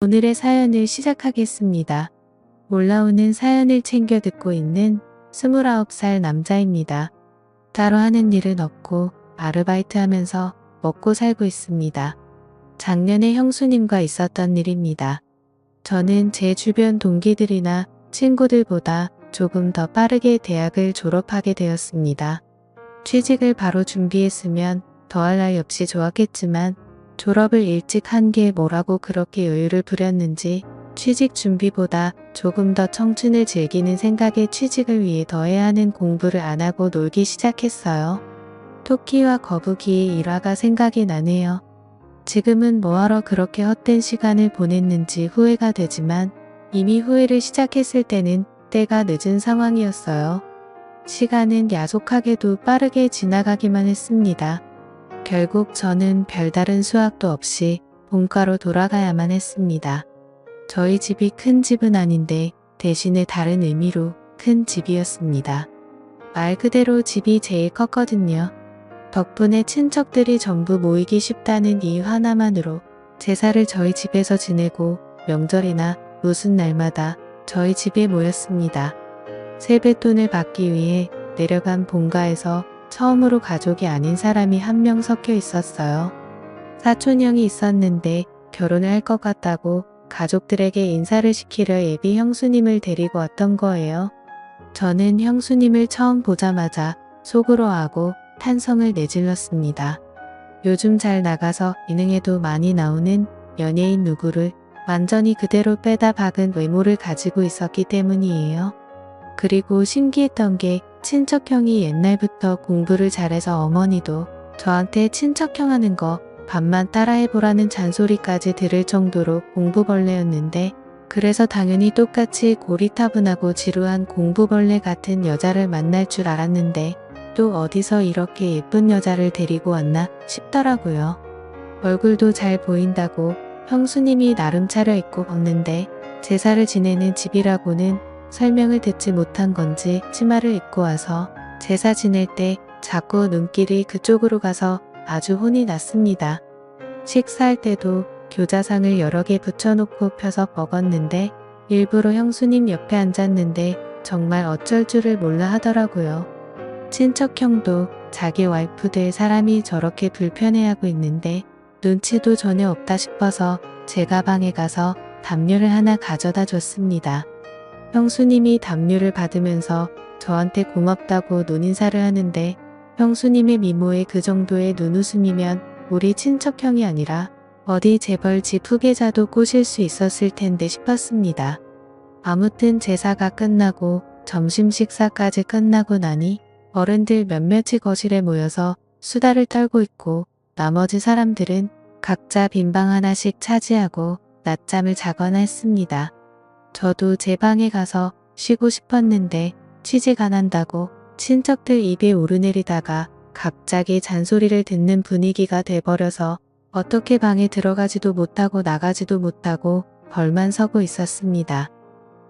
오늘의 사연을 시작하겠습니다. 올라오는 사연을 챙겨 듣고 있는 29살 남자입니다. 따로 하는 일은 없고 아르바이트 하면서 먹고 살고 있습니다. 작년에 형수님과 있었던 일입니다. 저는 제 주변 동기들이나 친구들보다 조금 더 빠르게 대학을 졸업하게 되었습니다. 취직을 바로 준비했으면 더할 나위 없이 좋았겠지만 졸업을 일찍 한 게 뭐라고 그렇게 여유를 부렸는지 취직 준비보다 조금 더 청춘을 즐기는 생각에 취직을 위해 더 해야 하는 공부를 안 하고 놀기 시작했어요. 토끼와 거북이의 일화가 생각이 나네요. 지금은 뭐하러 그렇게 헛된 시간을 보냈는지 후회가 되지만 이미 후회를 시작했을 때는 때가 늦은 상황이었어요. 시간은 야속하게도 빠르게 지나가기만 했습니다. 결국 저는 별다른 수학도 없이 본가로 돌아가야만 했습니다. 저희 집이 큰 집은 아닌데 대신에 다른 의미로 큰 집이었습니다. 말 그대로 집이 제일 컸거든요. 덕분에 친척들이 전부 모이기 쉽다는 이유 하나만으로 제사를 저희 집에서 지내고 명절이나 무슨 날마다 저희 집에 모였습니다. 세뱃돈을 받기 위해 내려간 본가에서 처음으로 가족이 아닌 사람이 한 명 섞여 있었어요. 사촌형이 있었는데 결혼을 할 것 같다고 가족들에게 인사를 시키려 예비 형수님을 데리고 왔던 거예요. 저는 형수님을 처음 보자마자 속으로 하고 탄성을 내질렀습니다. 요즘 잘 나가서 예능에도 많이 나오는 연예인 누구를 완전히 그대로 빼다 박은 외모를 가지고 있었기 때문이에요. 그리고 신기했던 게 친척형이 옛날부터 공부를 잘해서 어머니도 저한테 친척형 하는 거 반만 따라해보라는 잔소리까지 들을 정도로 공부벌레였는데, 그래서 당연히 똑같이 고리타분하고 지루한 공부벌레 같은 여자를 만날 줄 알았는데 또 어디서 이렇게 예쁜 여자를 데리고 왔나 싶더라고요. 얼굴도 잘 보인다고 형수님이 나름 차려입고 걷는데 제사를 지내는 집이라고는 설명을 듣지 못한 건지 치마를 입고 와서 제사 지낼 때 자꾸 눈길이 그쪽으로 가서 아주 혼이 났습니다. 식사할 때도 교자상을 여러 개 붙여놓고 펴서 먹었는데 일부러 형수님 옆에 앉았는데 정말 어쩔 줄을 몰라 하더라고요. 친척형도 자기 와이프 될 사람이 저렇게 불편해하고 있는데 눈치도 전혀 없다 싶어서 제 가방에 가서 담요를 하나 가져다 줬습니다. 형수님이 담요를 받으면서 저한테 고맙다고 눈인사를 하는데 형수님의 미모에 그 정도의 눈웃음이면 우리 친척형이 아니라 어디 재벌 집 후계자도 꼬실 수 있었을 텐데 싶었습니다. 아무튼 제사가 끝나고 점심 식사까지 끝나고 나니 어른들 몇몇이 거실에 모여서 수다를 떨고 있고 나머지 사람들은 각자 빈방 하나씩 차지하고 낮잠을 자거나 했습니다. 저도 제 방에 가서 쉬고 싶었는데 취직 안 한다고 친척들 입에 오르내리다가 갑자기 잔소리를 듣는 분위기가 돼버려서 어떻게 방에 들어가지도 못하고 나가지도 못하고 벌만 서고 있었습니다.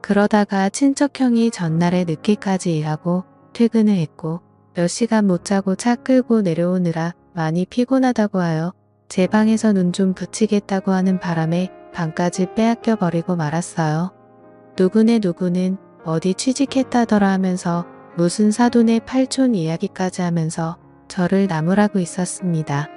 그러다가 친척형이 전날에 늦게까지 일하고 퇴근을 했고 몇 시간 못 자고 차 끌고 내려오느라 많이 피곤하다고 하여 제 방에서 눈 좀 붙이겠다고 하는 바람에 방까지 빼앗겨 버리고 말았어요. 누구는 어디 취직했다더라 하면서 무슨 사돈의 팔촌 이야기까지 하면서 저를 나무라고 있었습니다.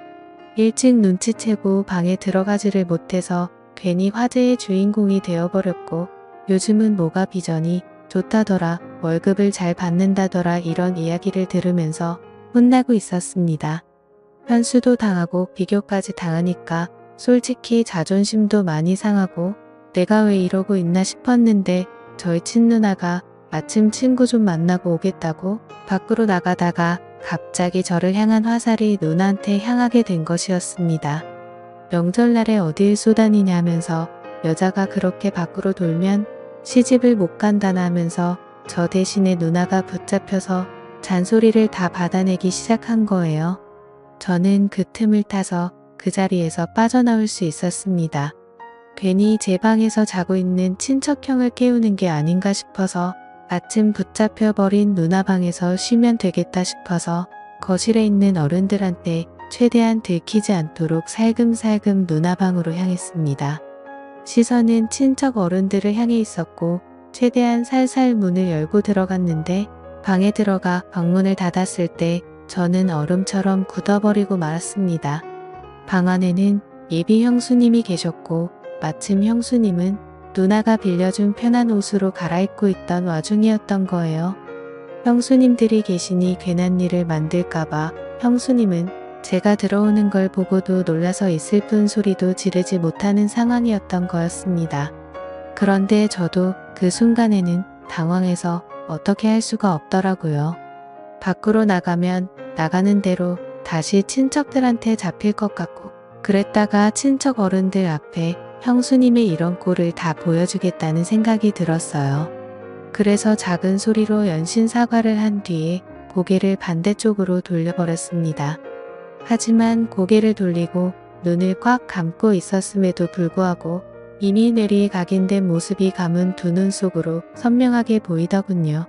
일찍 눈치채고 방에 들어가지를 못해서 괜히 화제의 주인공이 되어버렸고 요즘은 뭐가 비전이 좋다더라, 월급을 잘 받는다더라 이런 이야기를 들으면서 혼나고 있었습니다. 현수도 당하고 비교까지 당하니까 솔직히 자존심도 많이 상하고 내가 왜 이러고 있나 싶었는데 저희 친누나가 마침 친구 좀 만나고 오겠다고 밖으로 나가다가 갑자기 저를 향한 화살이 누나한테 향하게 된 것이었습니다. 명절날에 어딜 쏘다니냐 하면서 여자가 그렇게 밖으로 돌면 시집을 못 간다나 하면서 저 대신에 누나가 붙잡혀서 잔소리를 다 받아내기 시작한 거예요. 저는 그 틈을 타서 그 자리에서 빠져나올 수 있었습니다. 괜히 제 방에서 자고 있는 친척형을 깨우는 게 아닌가 싶어서 아침 붙잡혀버린 누나 방에서 쉬면 되겠다 싶어서 거실에 있는 어른들한테 최대한 들키지 않도록 살금살금 누나 방으로 향했습니다. 시선은 친척 어른들을 향해 있었고 최대한 살살 문을 열고 들어갔는데 방에 들어가 방문을 닫았을 때 저는 얼음처럼 굳어버리고 말았습니다. 방 안에는 예비 형수님이 계셨고 마침 형수님은 누나가 빌려준 편한 옷으로 갈아입고 있던 와중이었던 거예요. 형수님들이 계시니 괜한 일을 만들까봐 형수님은 제가 들어오는 걸 보고도 놀라서 있을 뿐 소리도 지르지 못하는 상황이었던 거였습니다. 그런데 저도 그 순간에는 당황해서 어떻게 할 수가 없더라고요. 밖으로 나가면 나가는 대로 다시 친척들한테 잡힐 것 같고 그랬다가 친척 어른들 앞에 형수님의 이런 꼴을 다 보여주겠다는 생각이 들었어요. 그래서 작은 소리로 연신 사과를 한 뒤에 고개를 반대쪽으로 돌려버렸습니다. 하지만 고개를 돌리고 눈을 꽉 감고 있었음에도 불구하고 이미 뇌리에 각인된 모습이 감은 두 눈 속으로 선명하게 보이더군요.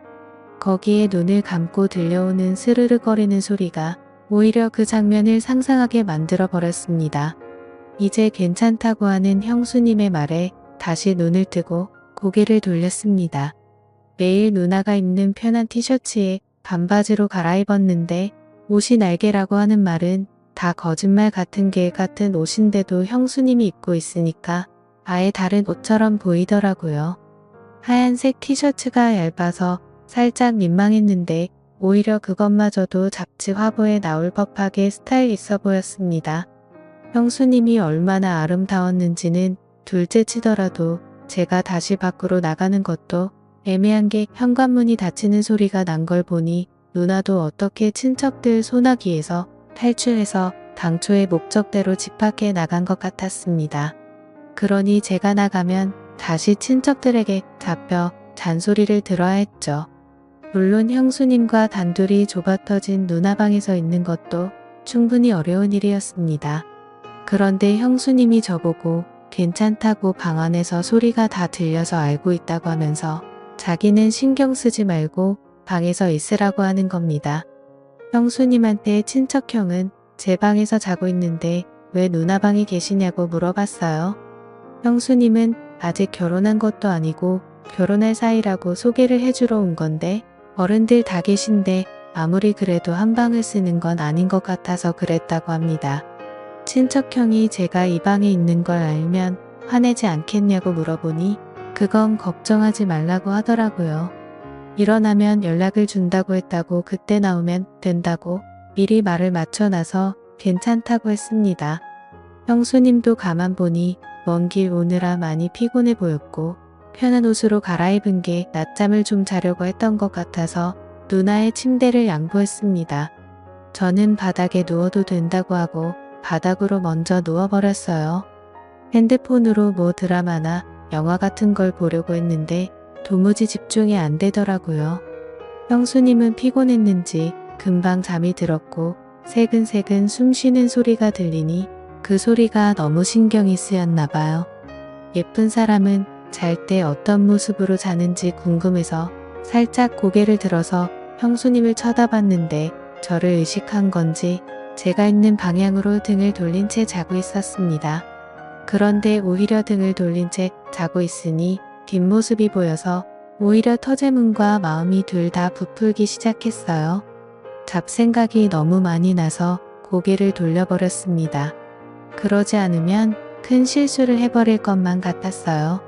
거기에 눈을 감고 들려오는 스르르거리는 소리가 오히려 그 장면을 상상하게 만들어 버렸습니다. 이제 괜찮다고 하는 형수님의 말에 다시 눈을 뜨고 고개를 돌렸습니다. 매일 누나가 입는 편한 티셔츠에 반바지로 갈아입었는데 옷이 날개라고 하는 말은 다 거짓말 같은 게 같은 옷인데도 형수님이 입고 있으니까 아예 다른 옷처럼 보이더라고요. 하얀색 티셔츠가 얇아서 살짝 민망했는데 오히려 그것마저도 잡지 화보에 나올 법하게 스타일 있어 보였습니다. 형수님이 얼마나 아름다웠는지는 둘째 치더라도 제가 다시 밖으로 나가는 것도 애매한 게 현관문이 닫히는 소리가 난 걸 보니 누나도 어떻게 친척들 소나기에서 탈출해서 당초의 목적대로 집 밖에 나간 것 같았습니다. 그러니 제가 나가면 다시 친척들에게 잡혀 잔소리를 들어야 했죠. 물론 형수님과 단둘이 좁아터진 누나 방에서 있는 것도 충분히 어려운 일이었습니다. 그런데 형수님이 저보고 괜찮다고 방 안에서 소리가 다 들려서 알고 있다고 하면서 자기는 신경 쓰지 말고 방에서 있으라고 하는 겁니다. 형수님한테 친척형은 제 방에서 자고 있는데 왜 누나 방에 계시냐고 물어봤어요. 형수님은 아직 결혼한 것도 아니고 결혼할 사이라고 소개를 해주러 온 건데 어른들 다 계신데 아무리 그래도 한 방을 쓰는 건 아닌 것 같아서 그랬다고 합니다. 친척형이 제가 이 방에 있는 걸 알면 화내지 않겠냐고 물어보니 그건 걱정하지 말라고 하더라고요. 일어나면 연락을 준다고 했다고 그때 나오면 된다고 미리 말을 맞춰놔서 괜찮다고 했습니다. 형수님도 가만 보니 먼 길 오느라 많이 피곤해 보였고 편한 옷으로 갈아입은 게 낮잠을 좀 자려고 했던 것 같아서 누나의 침대를 양보했습니다. 저는 바닥에 누워도 된다고 하고 바닥으로 먼저 누워버렸어요. 핸드폰으로 뭐 드라마나 영화 같은 걸 보려고 했는데 도무지 집중이 안 되더라고요. 형수님은 피곤했는지 금방 잠이 들었고 새근새근 숨 쉬는 소리가 들리니 그 소리가 너무 신경이 쓰였나 봐요. 예쁜 사람은 잘 때 어떤 모습으로 자는지 궁금해서 살짝 고개를 들어서 형수님을 쳐다봤는데 저를 의식한 건지 제가 있는 방향으로 등을 돌린 채 자고 있었습니다. 그런데 오히려 등을 돌린 채 자고 있으니 뒷모습이 보여서 오히려 터제문과 마음이 둘 다 부풀기 시작했어요. 잡생각이 너무 많이 나서 고개를 돌려버렸습니다. 그러지 않으면 큰 실수를 해버릴 것만 같았어요.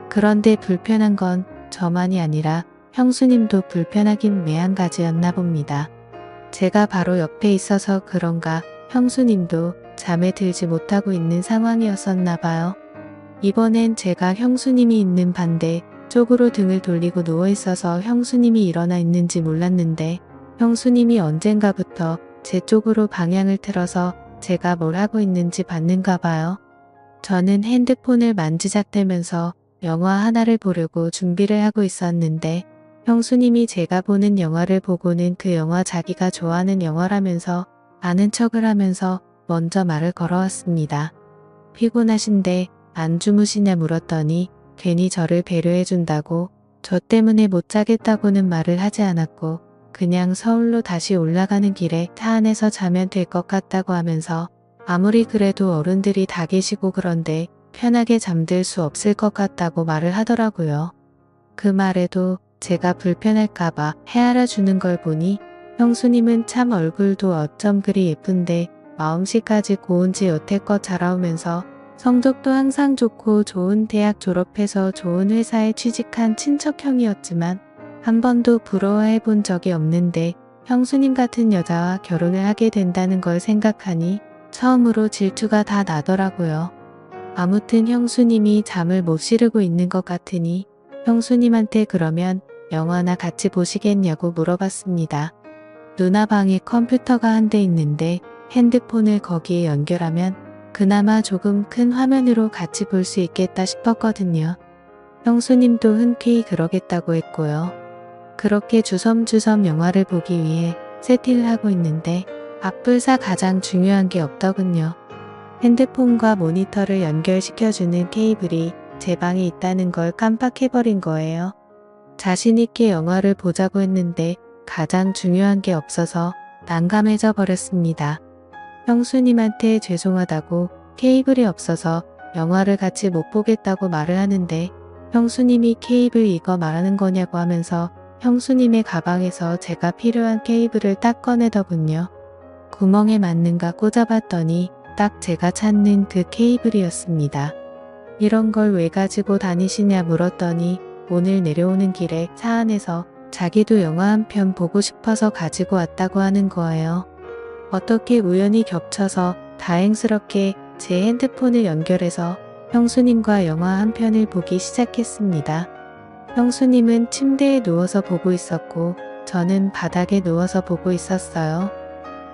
그런데 불편한 건 저만이 아니라 형수님도 불편하긴 매한가지였나 봅니다. 제가 바로 옆에 있어서 그런가 형수님도 잠에 들지 못하고 있는 상황이었었나 봐요. 이번엔 제가 형수님이 있는 반대 쪽으로 등을 돌리고 누워있어서 형수님이 일어나 있는지 몰랐는데 형수님이 언젠가부터 제 쪽으로 방향을 틀어서 제가 뭘 하고 있는지 봤는가 봐요. 저는 핸드폰을 만지작대면서 영화 하나를 보려고 준비를 하고 있었는데 형수님이 제가 보는 영화를 보고는 그 영화 자기가 좋아하는 영화라면서 아는 척을 하면서 먼저 말을 걸어왔습니다. 피곤하신데 안 주무시냐 물었더니 괜히 저를 배려해준다고 저 때문에 못 자겠다고는 말을 하지 않았고 그냥 서울로 다시 올라가는 길에 차 안에서 자면 될 것 같다고 하면서 아무리 그래도 어른들이 다 계시고 그런데 편하게 잠들 수 없을 것 같다고 말을 하더라고요. 그 말에도 제가 불편할까봐 헤아려 주는 걸 보니 형수님은 참 얼굴도 어쩜 그리 예쁜데 마음씨까지 고운지 여태껏 자라오면서 성적도 항상 좋고 좋은 대학 졸업해서 좋은 회사에 취직한 친척형이었지만 한 번도 부러워해 본 적이 없는데 형수님 같은 여자와 결혼을 하게 된다는 걸 생각하니 처음으로 질투가 다 나더라고요. 아무튼 형수님이 잠을 못 이루고 있는 것 같으니 형수님한테 그러면 영화나 같이 보시겠냐고 물어봤습니다. 누나 방에 컴퓨터가 한 대 있는데 핸드폰을 거기에 연결하면 그나마 조금 큰 화면으로 같이 볼 수 있겠다 싶었거든요. 형수님도 흔쾌히 그러겠다고 했고요. 그렇게 주섬주섬 영화를 보기 위해 세팅을 하고 있는데 악불사 가장 중요한 게 없더군요. 핸드폰과 모니터를 연결시켜주는 케이블이 제 방에 있다는 걸 깜빡해버린 거예요. 자신있게 영화를 보자고 했는데 가장 중요한 게 없어서 난감해져 버렸습니다. 형수님한테 죄송하다고 케이블이 없어서 영화를 같이 못 보겠다고 말을 하는데 형수님이 케이블 이거 말하는 거냐고 하면서 형수님의 가방에서 제가 필요한 케이블을 딱 꺼내더군요. 구멍에 맞는가 꽂아봤더니 딱 제가 찾는 그 케이블이었습니다. 이런 걸 왜 가지고 다니시냐 물었더니 오늘 내려오는 길에 차 안에서 자기도 영화 한 편 보고 싶어서 가지고 왔다고 하는 거예요. 어떻게 우연히 겹쳐서 다행스럽게 제 핸드폰을 연결해서 형수님과 영화 한 편을 보기 시작했습니다. 형수님은 침대에 누워서 보고 있었고 저는 바닥에 누워서 보고 있었어요.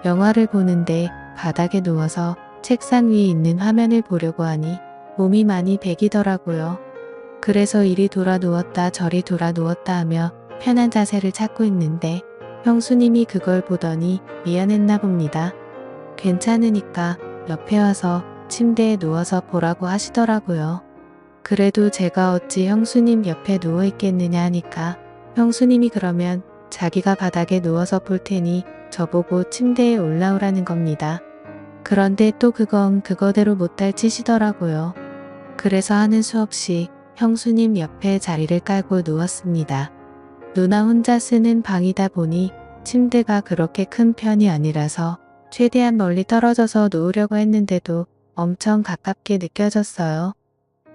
영화를 보는데 바닥에 누워서 책상 위에 있는 화면을 보려고 하니 몸이 많이 베기더라고요. 그래서 이리 돌아 누웠다 저리 돌아 누웠다 하며 편한 자세를 찾고 있는데 형수님이 그걸 보더니 미안했나 봅니다. 괜찮으니까 옆에 와서 침대에 누워서 보라고 하시더라고요. 그래도 제가 어찌 형수님 옆에 누워 있겠느냐 하니까 형수님이 그러면 자기가 바닥에 누워서 볼 테니 저보고 침대에 올라오라는 겁니다. 그런데 또 그건 그거대로 못할 짓이더라고요. 그래서 하는 수 없이 형수님 옆에 자리를 깔고 누웠습니다. 누나 혼자 쓰는 방이다 보니 침대가 그렇게 큰 편이 아니라서 최대한 멀리 떨어져서 누우려고 했는데도 엄청 가깝게 느껴졌어요.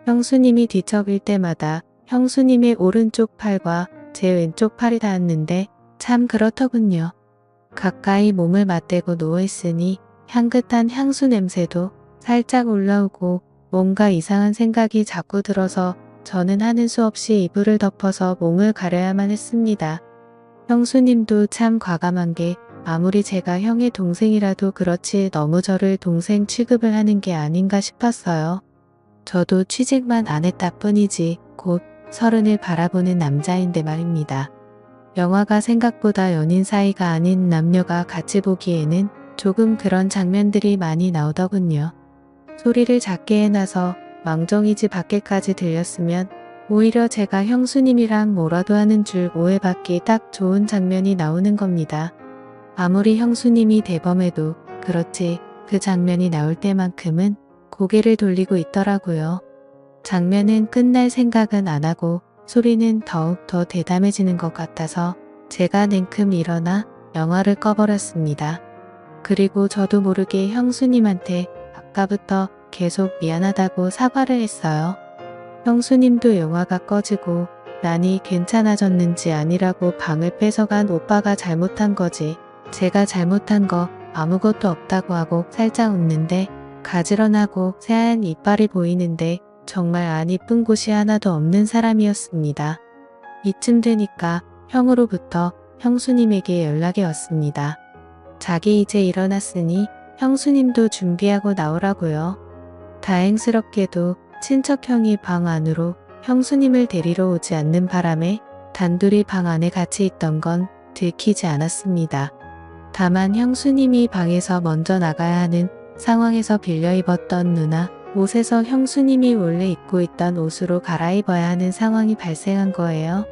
형수님이 뒤척일 때마다 형수님의 오른쪽 팔과 제 왼쪽 팔이 닿았는데 참 그렇더군요. 가까이 몸을 맞대고 누워있으니 향긋한 향수 냄새도 살짝 올라오고 뭔가 이상한 생각이 자꾸 들어서 저는 하는 수 없이 이불을 덮어서 몸을 가려야만 했습니다. 형수님도 참 과감한 게 아무리 제가 형의 동생이라도 그렇지 너무 저를 동생 취급을 하는 게 아닌가 싶었어요. 저도 취직만 안 했다 뿐이지 곧 30을 바라보는 남자인데 말입니다. 영화가 생각보다 연인 사이가 아닌 남녀가 같이 보기에는 조금 그런 장면들이 많이 나오더군요. 소리를 작게 해놔서 망정이지 밖에까지 들렸으면 오히려 제가 형수님이랑 뭐라도 하는 줄 오해받기 딱 좋은 장면이 나오는 겁니다. 아무리 형수님이 대범해도 그렇지 그 장면이 나올 때만큼은 고개를 돌리고 있더라고요. 장면은 끝날 생각은 안 하고 소리는 더욱 더 대담해지는 것 같아서 제가 냉큼 일어나 영화를 꺼버렸습니다. 그리고 저도 모르게 형수님한테 아까부터 계속 미안하다고 사과를 했어요. 형수님도 영화가 꺼지고 나니 괜찮아졌는지 아니라고 방을 뺏어간 오빠가 잘못한 거지 제가 잘못한 거 아무것도 없다고 하고 살짝 웃는데 가지런하고 새하얀 이빨이 보이는데 정말 안 이쁜 곳이 하나도 없는 사람이었습니다. 이쯤 되니까 형으로부터 형수님에게 연락이 왔습니다. 자기 이제 일어났으니 형수님도 준비하고 나오라고요. 다행스럽게도 친척형이 방 안으로 형수님을 데리러 오지 않는 바람에 단둘이 방 안에 같이 있던 건 들키지 않았습니다. 다만 형수님이 방에서 먼저 나가야 하는 상황에서 빌려 입었던 누나 옷에서 형수님이 원래 입고 있던 옷으로 갈아입어야 하는 상황이 발생한 거예요.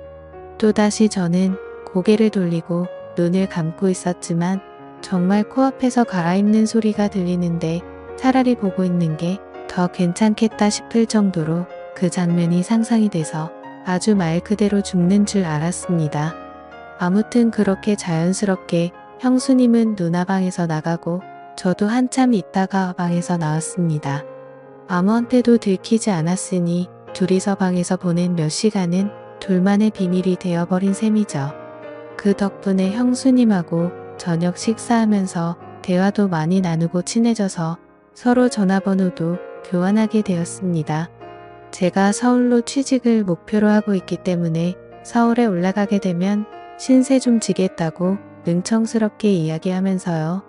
또다시 저는 고개를 돌리고 눈을 감고 있었지만 정말 코앞에서 갈아입는 소리가 들리는데 차라리 보고 있는 게 더 괜찮겠다 싶을 정도로 그 장면이 상상이 돼서 아주 말 그대로 죽는 줄 알았습니다. 아무튼 그렇게 자연스럽게 형수님은 누나 방에서 나가고 저도 한참 있다가 방에서 나왔습니다. 아무한테도 들키지 않았으니 둘이서 방에서 보낸 몇 시간은 둘만의 비밀이 되어버린 셈이죠. 그 덕분에 형수님하고 저녁 식사하면서 대화도 많이 나누고 친해져서 서로 전화번호도 교환하게 되었습니다. 제가 서울로 취직을 목표로 하고 있기 때문에 서울에 올라가게 되면 신세 좀 지겠다고 능청스럽게 이야기하면서요.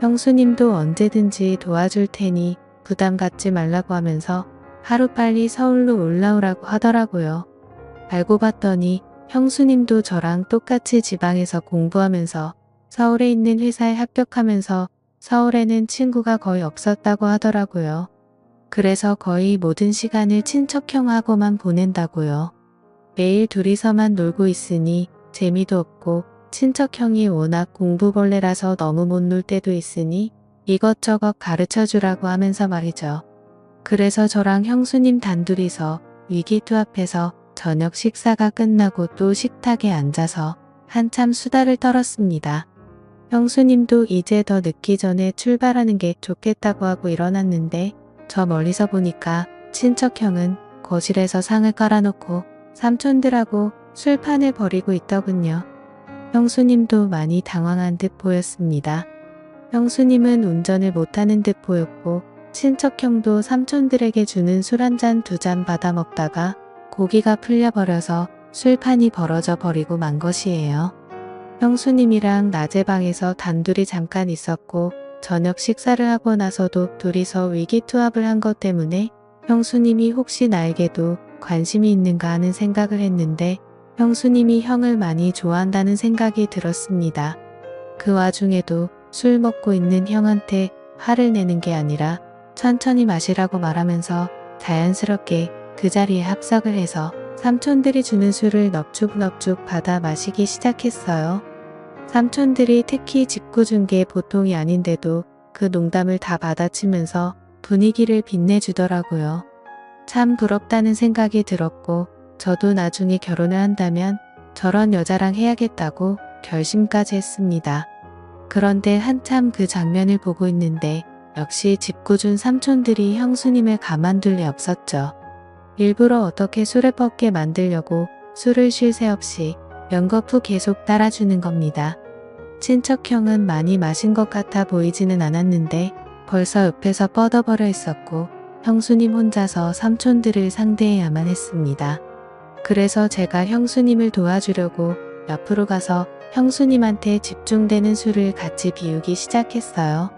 형수님도 언제든지 도와줄 테니 부담 갖지 말라고 하면서 하루빨리 서울로 올라오라고 하더라고요. 알고 봤더니 형수님도 저랑 똑같이 지방에서 공부하면서 서울에 있는 회사에 합격하면서 서울에는 친구가 거의 없었다고 하더라고요. 그래서 거의 모든 시간을 친척형하고만 보낸다고요. 매일 둘이서만 놀고 있으니 재미도 없고 친척형이 워낙 공부벌레라서 너무 못 놀 때도 있으니 이것저것 가르쳐주라고 하면서 말이죠. 그래서 저랑 형수님 단둘이서 위기투합해서 저녁 식사가 끝나고 또 식탁에 앉아서 한참 수다를 떨었습니다. 형수님도 이제 더 늦기 전에 출발하는 게 좋겠다고 하고 일어났는데 저 멀리서 보니까 친척형은 거실에서 상을 깔아놓고 삼촌들하고 술판을 벌이고 있더군요. 형수님도 많이 당황한 듯 보였습니다. 형수님은 운전을 못하는 듯 보였고 친척형도 삼촌들에게 주는 술 한 잔 두 잔 받아 먹다가 고기가 풀려버려서 술판이 벌어져 버리고 만 것이에요. 형수님이랑 낮에 방에서 단둘이 잠깐 있었고 저녁 식사를 하고 나서도 둘이서 위기투합을 한 것 때문에 형수님이 혹시 나에게도 관심이 있는가 하는 생각을 했는데 형수님이 형을 많이 좋아한다는 생각이 들었습니다. 그 와중에도 술 먹고 있는 형한테 화를 내는 게 아니라 천천히 마시라고 말하면서 자연스럽게 그 자리에 합석을 해서 삼촌들이 주는 술을 넙죽넙죽 받아 마시기 시작했어요. 삼촌들이 특히 짓궂은 준 게 보통이 아닌데도 그 농담을 다 받아치면서 분위기를 빛내주더라고요. 참 부럽다는 생각이 들었고 저도 나중에 결혼을 한다면 저런 여자랑 해야겠다고 결심까지 했습니다. 그런데 한참 그 장면을 보고 있는데 역시 짓궂은 삼촌들이 형수님을 가만둘 리 없었죠. 일부러 어떻게 술을 뻗게 만들려고 술을 쉴 새 없이 연거푸 계속 따라주는 겁니다. 친척형은 많이 마신 것 같아 보이지는 않았는데 벌써 옆에서 뻗어버려 있었고 형수님 혼자서 삼촌들을 상대해야만 했습니다. 그래서 제가 형수님을 도와주려고 옆으로 가서 형수님한테 집중되는 술을 같이 비우기 시작했어요.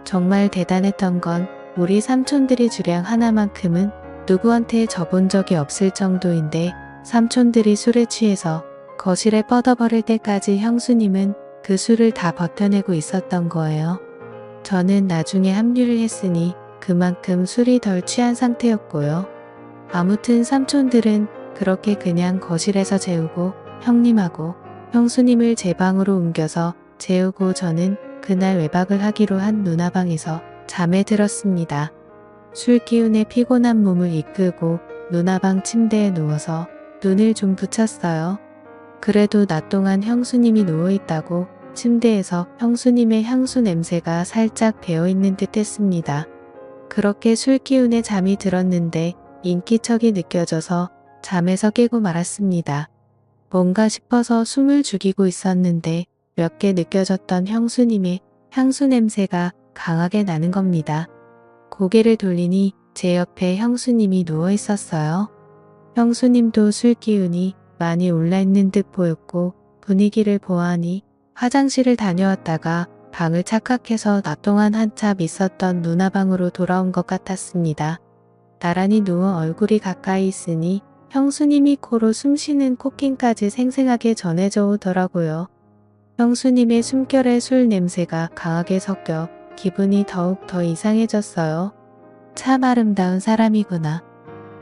정말 대단했던 건 우리 삼촌들이 주량 하나만큼은 누구한테 져본 적이 없을 정도인데 삼촌들이 술에 취해서 거실에 뻗어버릴 때까지 형수님은 그 술을 다 버텨내고 있었던 거예요. 저는 나중에 합류를 했으니 그만큼 술이 덜 취한 상태였고요. 아무튼 삼촌들은 그렇게 그냥 거실에서 재우고 형님하고 형수님을 제 방으로 옮겨서 재우고 저는 그날 외박을 하기로 한 누나 방에서 잠에 들었습니다. 술 기운에 피곤한 몸을 이끌고 누나 방 침대에 누워서 눈을 좀 붙였어요. 그래도 낮 동안 형수님이 누워있다고 침대에서 형수님의 향수 냄새가 살짝 배어있는 듯 했습니다. 그렇게 술 기운에 잠이 들었는데 인기척이 느껴져서 잠에서 깨고 말았습니다. 뭔가 싶어서 숨을 죽이고 있었는데 몇 개 느껴졌던 형수님의 향수 냄새가 강하게 나는 겁니다. 고개를 돌리니 제 옆에 형수님이 누워 있었어요. 형수님도 술 기운이 많이 올라있는 듯 보였고 분위기를 보아하니 화장실을 다녀왔다가 방을 착각해서 낮 동안 한참 있었던 누나 방으로 돌아온 것 같았습니다. 나란히 누워 얼굴이 가까이 있으니 형수님이 코로 숨쉬는 코킹까지 생생하게 전해져 오더라고요. 형수님의 숨결에 술 냄새가 강하게 섞여 기분이 더욱 더 이상해졌어요. 참 아름다운 사람이구나.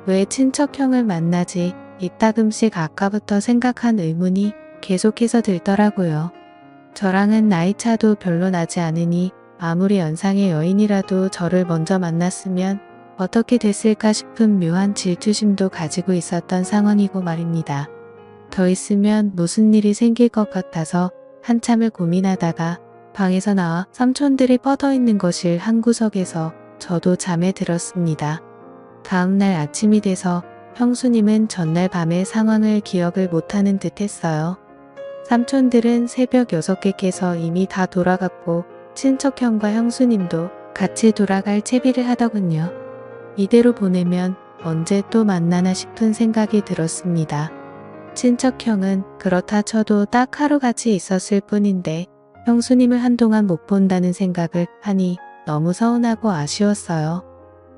왜 친척형을 만나지? 이따금씩 아까부터 생각한 의문이 계속해서 들더라고요. 저랑은 나이차도 별로 나지 않으니 아무리 연상의 여인이라도 저를 먼저 만났으면 어떻게 됐을까 싶은 묘한 질투심도 가지고 있었던 상황이고 말입니다. 더 있으면 무슨 일이 생길 것 같아서 한참을 고민하다가 방에서 나와 삼촌들이 뻗어 있는 거실 한 구석에서 저도 잠에 들었습니다. 다음날 아침이 돼서 형수님은 전날 밤의 상황을 기억을 못하는 듯 했어요. 삼촌들은 새벽 6개 깨서 이미 다 돌아갔고 친척형과 형수님도 같이 돌아갈 채비를 하더군요. 이대로 보내면 언제 또 만나나 싶은 생각이 들었습니다. 친척형은 그렇다 쳐도 딱 하루같이 있었을 뿐인데 형수님을 한동안 못 본다는 생각을 하니 너무 서운하고 아쉬웠어요.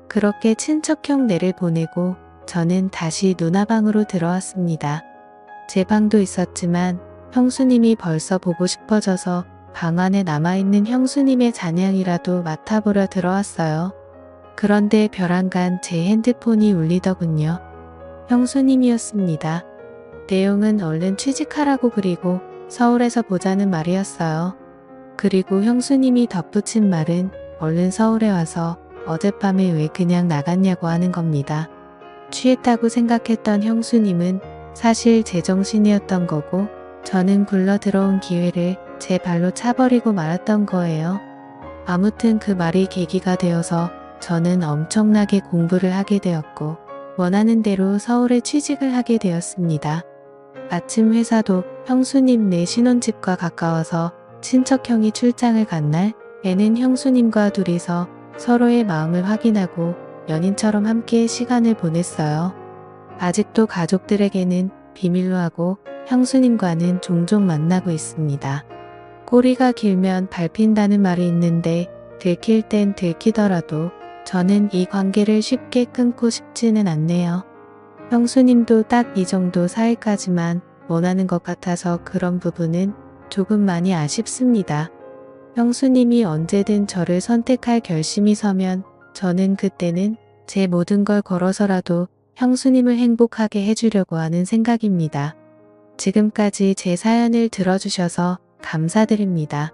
그렇게 친척형 내를 보내고 저는 다시 누나방으로 들어왔습니다. 제 방도 있었지만 형수님이 벌써 보고 싶어져서 방 안에 남아있는 형수님의 잔향이라도 맡아보려 들어왔어요. 그런데 벼랑간 제 핸드폰이 울리더군요. 형수님이었습니다. 내용은 얼른 취직하라고 그리고 서울에서 보자는 말이었어요. 그리고 형수님이 덧붙인 말은 얼른 서울에 와서 어젯밤에 왜 그냥 나갔냐고 하는 겁니다. 취했다고 생각했던 형수님은 사실 제정신이었던 거고 저는 굴러 들어온 기회를 제 발로 차버리고 말았던 거예요. 아무튼 그 말이 계기가 되어서 저는 엄청나게 공부를 하게 되었고 원하는 대로 서울에 취직을 하게 되었습니다. 아침 회사도 형수님네 신혼집과 가까워서 친척형이 출장을 간 날 애는 형수님과 둘이서 서로의 마음을 확인하고 연인처럼 함께 시간을 보냈어요. 아직도 가족들에게는 비밀로 하고 형수님과는 종종 만나고 있습니다. 꼬리가 길면 밟힌다는 말이 있는데 들킬 땐 들키더라도 저는 이 관계를 쉽게 끊고 싶지는 않네요. 형수님도 딱 이 정도 사이까지만 원하는 것 같아서 그런 부분은 조금 많이 아쉽습니다. 형수님이 언제든 저를 선택할 결심이 서면 저는 그때는 제 모든 걸 걸어서라도 형수님을 행복하게 해주려고 하는 생각입니다. 지금까지 제 사연을 들어주셔서 감사드립니다.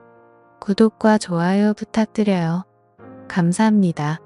구독과 좋아요 부탁드려요. 감사합니다.